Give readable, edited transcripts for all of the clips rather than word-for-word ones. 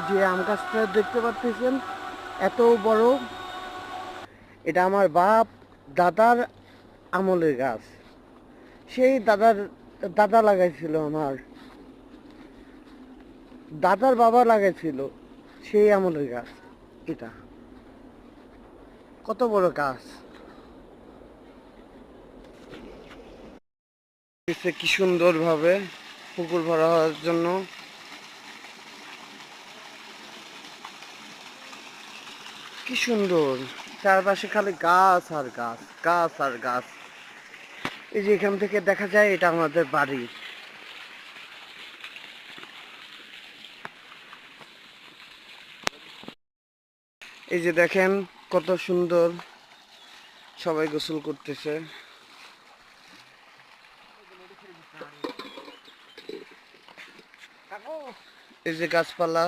যে আম গাছটা দেখতে পাচ্ছেন এত বড়, এটা আমার বাপ দাদার আমলের গাছ। সেই দাদা লাগাইছিল, আমার দাদার বাবা লাগাইছিল সেই আমলের গাছ। এটা কত বড় গাছ, কি সুন্দর ভাবে পুকুর ভরা হওয়ার জন্য। কি সুন্দর, চারপাশে খালি গাছ আর গাছ, গাছ আর গাছ। এই যে এখান থেকে দেখা যায় এটা আমাদের বাড়ি। এই যে দেখেন কত সুন্দর, সবাই গোসল করতেছে। এই যে গাছপালা,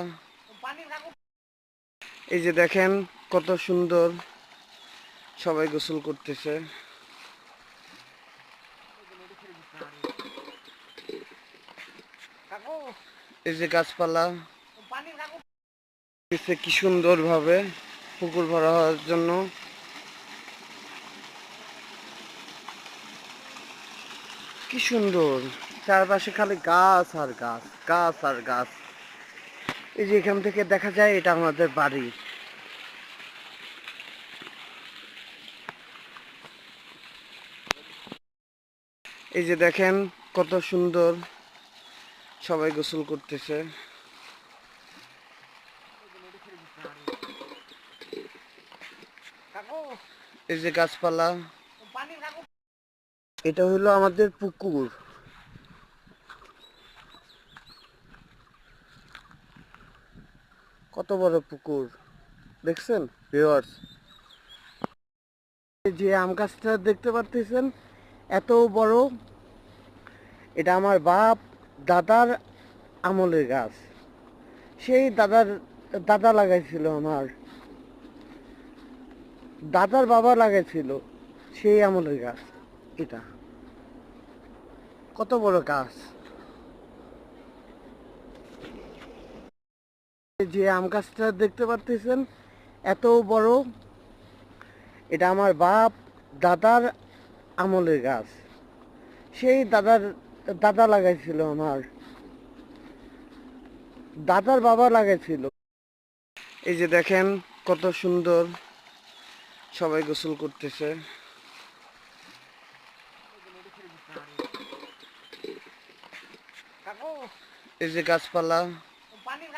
এই যে দেখেন কত সুন্দর, সবাই গোসল করতেছে। এই যে গাছপালা, কি সুন্দর ভাবে পুকুর ভরা হওয়ার জন্য। কি সুন্দর, চারপাশে খালি গাছ আর গাছ, গাছ আর গাছ। এই যে এখান থেকে দেখা যায় এটা আমাদের বাড়ি। এই যে দেখেন কত সুন্দর, সবাই গোসল করতেছে। এই যে গাছপালা, এটা হলো আমাদের পুকুর। কত বড় পুকুর দেখছেন ভিউয়ার্স। যে আম গাছটা দেখতে পাচ্ছেন এত বড়, এটা আমার বাপ দাদার আমলের গাছ। সেই দাদা লাগাইছিল, আমার দাদার বাবা লাগাইছিল সেই আমলের গাছ। এটা কত বড় গাছ। যে আম গাছটা দেখতে পাচ্ছেন এত বড়, এটা আমার বাপ দাদার আমলের গাছ। সেই দাদা লাগাইছিল, আমার দাদার বাবা লাগাইছিল। এই যে দেখেন কত সুন্দর, সবাই গোসল করতেছে। এই যে গাছপালা,